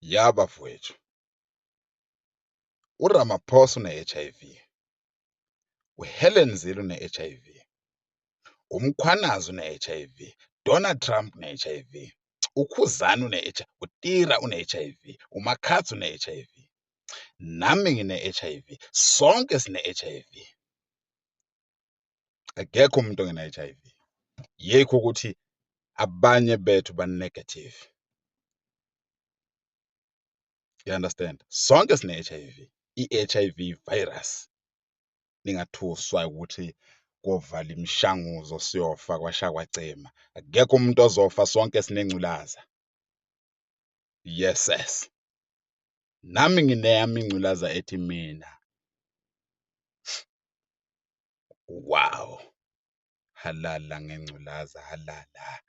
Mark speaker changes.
Speaker 1: Ya bafowethu, uRamaphosa une-HIV, uHelen Zille une-HIV, uMkhwanazi une-HIV, Donald Trump une-HIV, uKhuzani une-HIV, uTira une-HIV, uMakhatsi une-HIV, nami ngine-HIV, sonke sine-HIV. Akekho umuntu ongena-HIV. Yikho ukuthi abanye bethu ba-negative. You understand? Sonke sine-HIV. I-HIV virus. Ningathuswa ukuthi kovala imishanguzo siyofa kwashakwacema. Akekho umuntu ozofa, sonke sinengculaza. Yes. Nami ngineyami ingculaza ethi mina. Wow. Halala ngengculaza, halala.